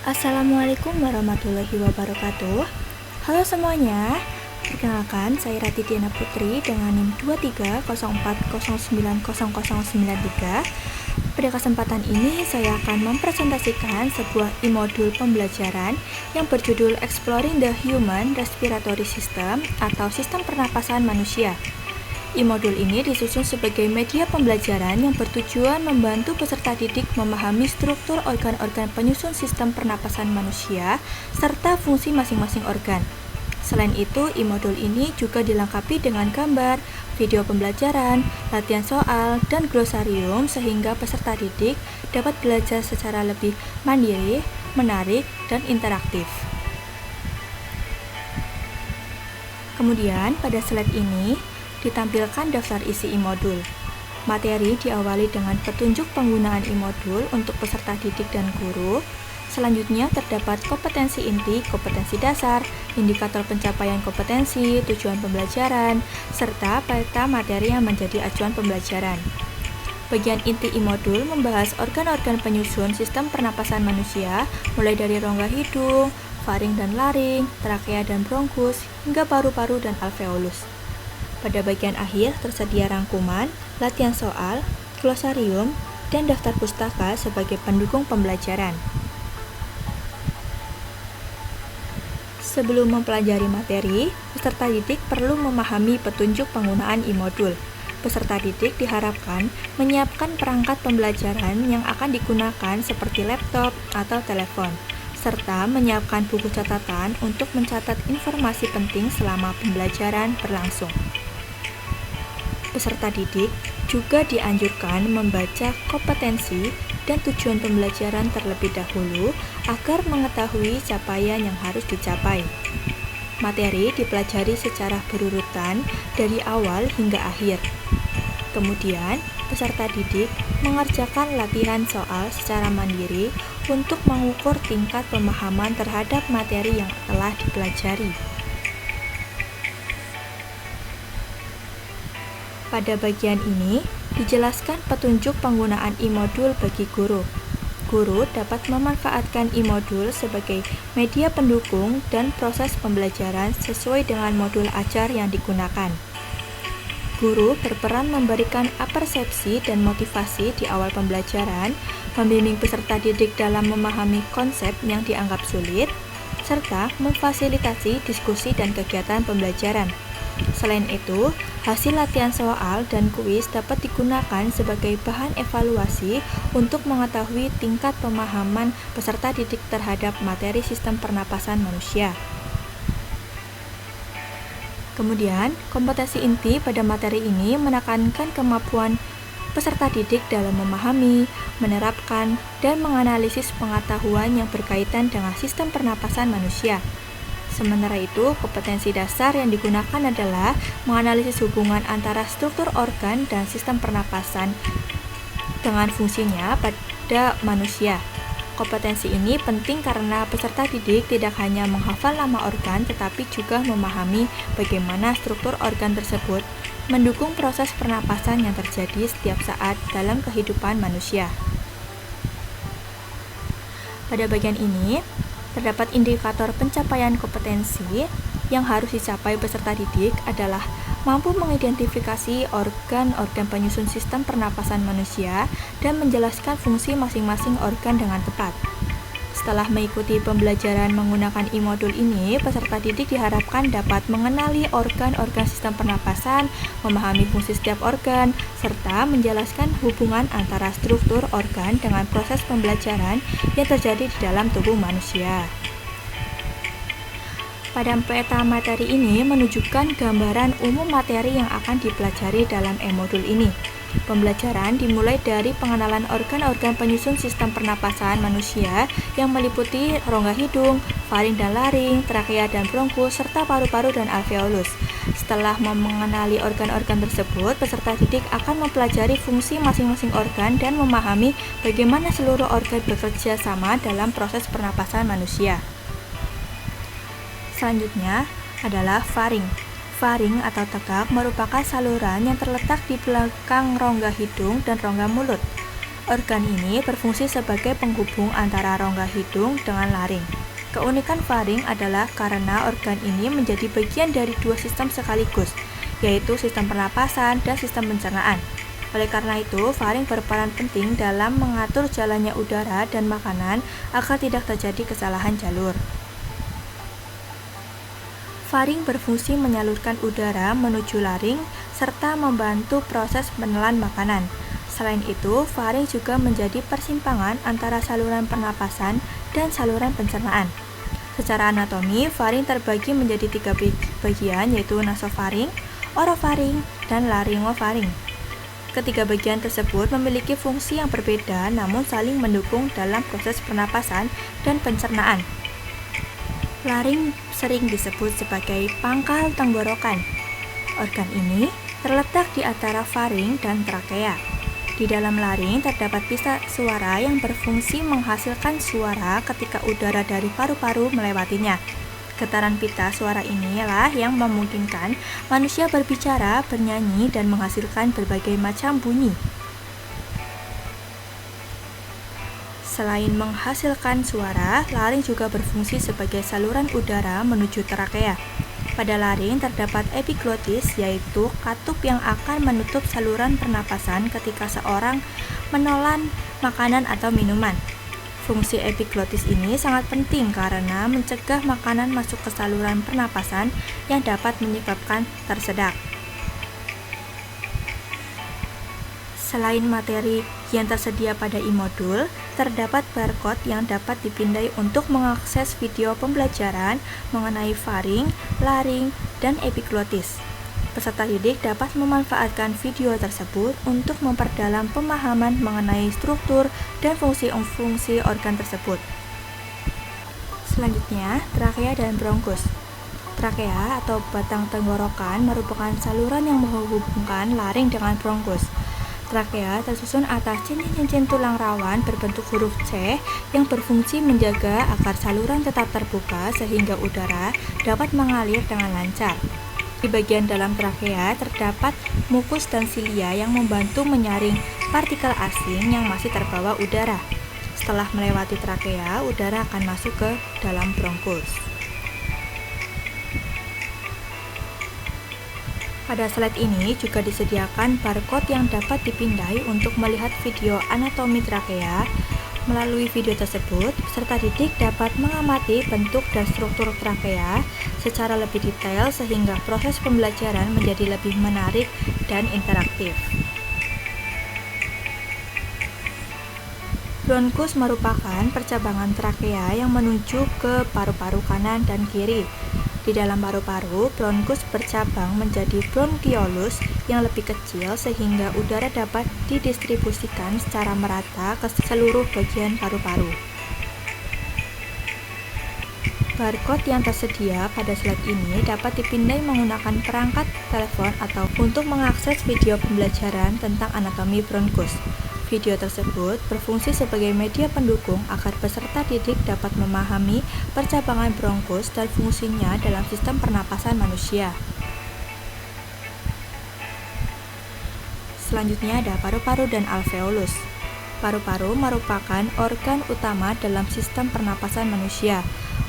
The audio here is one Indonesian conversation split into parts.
Assalamualaikum warahmatullahi wabarakatuh. Halo semuanya, perkenalkan saya Rati Diana Putri dengan NIM 2304090093. Pada kesempatan ini saya akan mempresentasikan sebuah e-modul pembelajaran yang berjudul Exploring the Human Respiratory System atau Sistem Pernapasan Manusia. E-modul ini disusun sebagai media pembelajaran yang bertujuan membantu peserta didik memahami struktur organ-organ penyusun sistem pernapasan manusia serta fungsi masing-masing organ. Selain itu, e-modul ini juga dilengkapi dengan gambar, video pembelajaran, latihan soal, dan glosarium sehingga peserta didik dapat belajar secara lebih mandiri, menarik, dan interaktif. Kemudian, pada slide ini ditampilkan daftar isi e-modul. Materi diawali dengan petunjuk penggunaan e-modul untuk peserta didik dan guru. Selanjutnya terdapat kompetensi inti, kompetensi dasar, indikator pencapaian kompetensi, tujuan pembelajaran, serta peta materi yang menjadi acuan pembelajaran. Bagian inti e-modul membahas organ-organ penyusun sistem pernapasan manusia, mulai dari rongga hidung, faring dan laring, trakea dan bronkus, hingga paru-paru dan alveolus. Pada bagian akhir tersedia rangkuman, latihan soal, glosarium, dan daftar pustaka sebagai pendukung pembelajaran. Sebelum mempelajari materi, peserta didik perlu memahami petunjuk penggunaan e-modul. Peserta didik diharapkan menyiapkan perangkat pembelajaran yang akan digunakan seperti laptop atau telepon, serta menyiapkan buku catatan untuk mencatat informasi penting selama pembelajaran berlangsung. Peserta didik juga dianjurkan membaca kompetensi dan tujuan pembelajaran terlebih dahulu agar mengetahui capaian yang harus dicapai. Materi dipelajari secara berurutan dari awal hingga akhir. Kemudian, peserta didik mengerjakan latihan soal secara mandiri untuk mengukur tingkat pemahaman terhadap materi yang telah dipelajari. Pada bagian ini, dijelaskan petunjuk penggunaan e-modul bagi guru. Guru dapat memanfaatkan e-modul sebagai media pendukung dan proses pembelajaran sesuai dengan modul ajar yang digunakan. Guru berperan memberikan apersepsi dan motivasi di awal pembelajaran, membimbing peserta didik dalam memahami konsep yang dianggap sulit, serta memfasilitasi diskusi dan kegiatan pembelajaran. Selain itu, hasil latihan soal dan kuis dapat digunakan sebagai bahan evaluasi untuk mengetahui tingkat pemahaman peserta didik terhadap materi sistem pernapasan manusia. Kemudian, kompetensi inti pada materi ini menekankan kemampuan peserta didik dalam memahami, menerapkan, dan menganalisis pengetahuan yang berkaitan dengan sistem pernapasan manusia. Sementara itu, kompetensi dasar yang digunakan adalah menganalisis hubungan antara struktur organ dan sistem pernapasan dengan fungsinya pada manusia. Kompetensi ini penting karena peserta didik tidak hanya menghafal nama organ, tetapi juga memahami bagaimana struktur organ tersebut mendukung proses pernapasan yang terjadi setiap saat dalam kehidupan manusia. Pada bagian ini, terdapat indikator pencapaian kompetensi yang harus dicapai peserta didik adalah mampu mengidentifikasi organ-organ penyusun sistem pernapasan manusia dan menjelaskan fungsi masing-masing organ dengan tepat. Setelah mengikuti pembelajaran menggunakan e-modul ini, peserta didik diharapkan dapat mengenali organ-organ sistem pernapasan, memahami fungsi setiap organ, serta menjelaskan hubungan antara struktur organ dengan proses pembelajaran yang terjadi di dalam tubuh manusia. Pada peta materi ini menunjukkan gambaran umum materi yang akan dipelajari dalam e-modul ini. Pembelajaran dimulai dari pengenalan organ-organ penyusun sistem pernapasan manusia yang meliputi rongga hidung, faring dan laring, trakea dan bronkus, serta paru-paru dan alveolus. Setelah mengenali organ-organ tersebut, peserta didik akan mempelajari fungsi masing-masing organ dan memahami bagaimana seluruh organ bekerja sama dalam proses pernapasan manusia. Selanjutnya adalah faring. Faring atau tegak merupakan saluran yang terletak di belakang rongga hidung dan rongga mulut. Organ ini berfungsi sebagai penghubung antara rongga hidung dengan laring. Keunikan faring adalah karena organ ini menjadi bagian dari dua sistem sekaligus, yaitu sistem pernapasan dan sistem pencernaan. Oleh karena itu, faring berperan penting dalam mengatur jalannya udara dan makanan agar tidak terjadi kesalahan jalur. Faring berfungsi menyalurkan udara menuju laring serta membantu proses menelan makanan. Selain itu, faring juga menjadi persimpangan antara saluran pernapasan dan saluran pencernaan. Secara anatomi, faring terbagi menjadi 3 bagian, yaitu nasofaring, orofaring, dan laryngofaring. Ketiga bagian tersebut memiliki fungsi yang berbeda namun saling mendukung dalam proses pernapasan dan pencernaan. Laring sering disebut sebagai pangkal tenggorokan. Organ ini terletak di antara faring dan trakea. Di dalam laring terdapat pita suara yang berfungsi menghasilkan suara ketika udara dari paru-paru melewatinya. Getaran pita suara inilah yang memungkinkan manusia berbicara, bernyanyi, dan menghasilkan berbagai macam bunyi. Selain menghasilkan suara, laring juga berfungsi sebagai saluran udara menuju trakea. Pada laring terdapat epiglotis, yaitu katup yang akan menutup saluran pernapasan ketika seorang menelan makanan atau minuman. Fungsi epiglotis ini sangat penting karena mencegah makanan masuk ke saluran pernapasan yang dapat menyebabkan tersedak. Selain materi yang tersedia pada e-modul, terdapat barcode yang dapat dipindai untuk mengakses video pembelajaran mengenai faring, laring, dan epiglotis. Peserta didik dapat memanfaatkan video tersebut untuk memperdalam pemahaman mengenai struktur dan fungsi-fungsi organ tersebut. Selanjutnya, trakea dan bronkus. Trakea atau batang tenggorokan merupakan saluran yang menghubungkan laring dengan bronkus. Trakea tersusun atas cincin-cincin tulang rawan berbentuk huruf C yang berfungsi menjaga agar saluran tetap terbuka sehingga udara dapat mengalir dengan lancar. Di bagian dalam trakea terdapat mukus dan silia yang membantu menyaring partikel asing yang masih terbawa udara. Setelah melewati trakea, udara akan masuk ke dalam bronkus. Pada slide ini juga disediakan barcode yang dapat dipindai untuk melihat video anatomi trakea. Melalui video tersebut, peserta didik dapat mengamati bentuk dan struktur trakea secara lebih detail sehingga proses pembelajaran menjadi lebih menarik dan interaktif. Bronkus merupakan percabangan trakea yang menuju ke paru-paru kanan dan kiri. Di dalam paru-paru, bronkus bercabang menjadi bronkiolus yang lebih kecil sehingga udara dapat didistribusikan secara merata ke seluruh bagian paru-paru. Barcode yang tersedia pada slide ini dapat dipindai menggunakan perangkat telepon atau untuk mengakses video pembelajaran tentang anatomi bronkus. Video tersebut berfungsi sebagai media pendukung agar peserta didik dapat memahami percabangan bronkus dan fungsinya dalam sistem pernapasan manusia. Selanjutnya ada paru-paru dan alveolus. Paru-paru merupakan organ utama dalam sistem pernapasan manusia.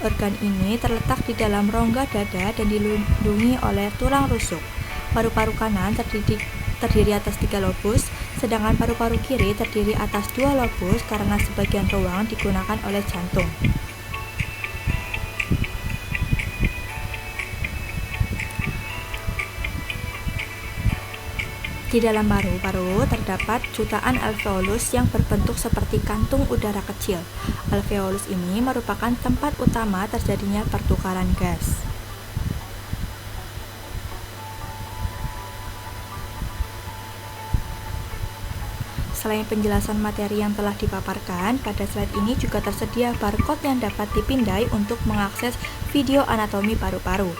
Organ ini terletak di dalam rongga dada dan dilindungi oleh tulang rusuk. Paru-paru kanan terdiri atas 3 lobus, sedangkan paru-paru kiri terdiri atas 2 lobus karena sebagian ruang digunakan oleh jantung. Di dalam paru-paru terdapat jutaan alveolus yang berbentuk seperti kantung udara kecil. Alveolus ini merupakan tempat utama terjadinya pertukaran gas. Selain penjelasan materi yang telah dipaparkan, pada slide ini juga tersedia barcode yang dapat dipindai untuk mengakses video anatomi paru-paru.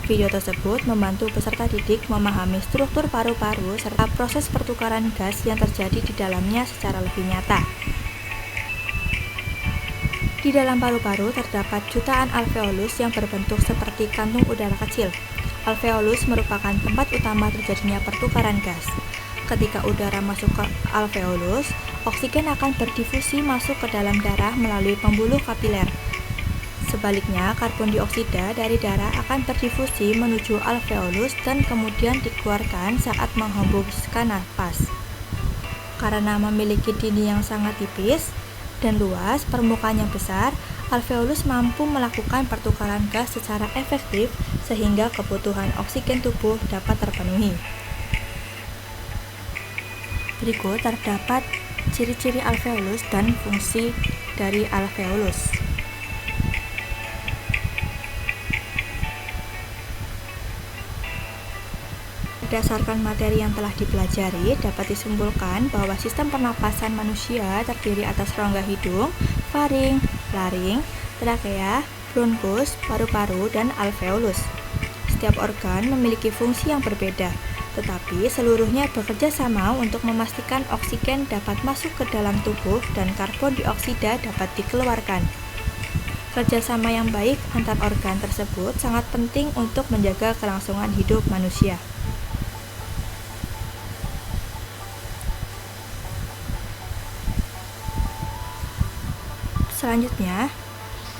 Video tersebut membantu peserta didik memahami struktur paru-paru serta proses pertukaran gas yang terjadi di dalamnya secara lebih nyata. Di dalam paru-paru terdapat jutaan alveolus yang berbentuk seperti kantung udara kecil. Alveolus merupakan tempat utama terjadinya pertukaran gas. ketika udara masuk ke alveolus, oksigen akan berdifusi masuk ke dalam darah melalui pembuluh kapiler. Sebaliknya, karbon dioksida dari darah akan berdifusi menuju alveolus dan kemudian dikeluarkan saat menghembuskan napas. Karena memiliki dinding yang sangat tipis dan luas, permukaannya besar, alveolus mampu melakukan pertukaran gas secara efektif sehingga kebutuhan oksigen tubuh dapat terpenuhi. Berikut terdapat ciri-ciri alveolus dan fungsi dari alveolus. Berdasarkan materi yang telah dipelajari, dapat disimpulkan bahwa sistem pernapasan manusia terdiri atas rongga hidung, faring, laring, trakea, bronkus, paru-paru, dan alveolus. Setiap organ memiliki fungsi yang berbeda, tetapi seluruhnya bekerja sama untuk memastikan oksigen dapat masuk ke dalam tubuh dan karbon dioksida dapat dikeluarkan. Kerjasama yang baik antar organ tersebut sangat penting untuk menjaga kelangsungan hidup manusia. Selanjutnya,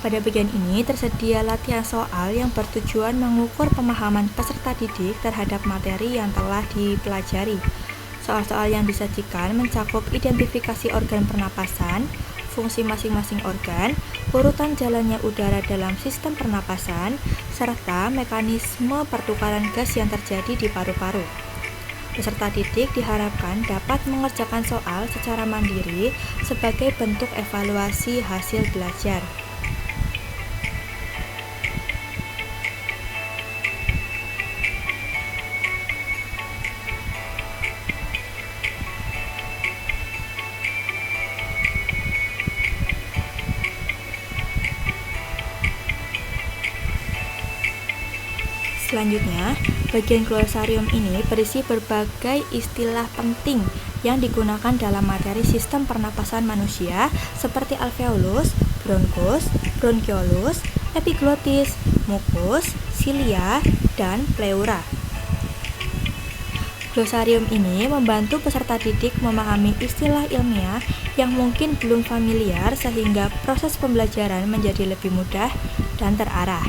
pada bagian ini tersedia latihan soal yang bertujuan mengukur pemahaman peserta didik terhadap materi yang telah dipelajari. Soal-soal yang disajikan mencakup identifikasi organ pernapasan, fungsi masing-masing organ, urutan jalannya udara dalam sistem pernapasan, serta mekanisme pertukaran gas yang terjadi di paru-paru. Peserta didik diharapkan dapat mengerjakan soal secara mandiri sebagai bentuk evaluasi hasil belajar. Selanjutnya, bagian glosarium ini berisi berbagai istilah penting yang digunakan dalam materi sistem pernapasan manusia seperti alveolus, bronkus, bronkiolus, epiglotis, mukus, silia, dan pleura. Glosarium ini membantu peserta didik memahami istilah ilmiah yang mungkin belum familiar sehingga proses pembelajaran menjadi lebih mudah dan terarah.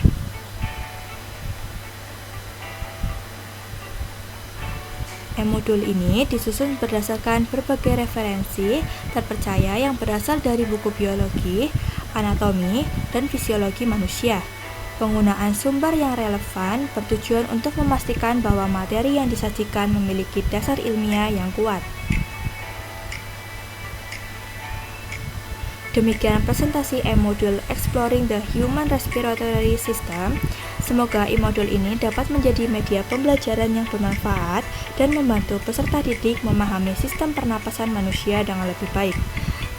Modul ini disusun berdasarkan berbagai referensi terpercaya yang berasal dari buku biologi, anatomi, dan fisiologi manusia. Penggunaan sumber yang relevan bertujuan untuk memastikan bahwa materi yang disajikan memiliki dasar ilmiah yang kuat. Demikian presentasi e-modul Exploring the Human Respiratory System. Semoga e-modul ini dapat menjadi media pembelajaran yang bermanfaat dan membantu peserta didik memahami sistem pernapasan manusia dengan lebih baik.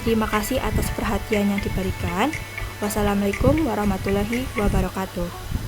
Terima kasih atas perhatian yang diberikan. Wassalamualaikum warahmatullahi wabarakatuh.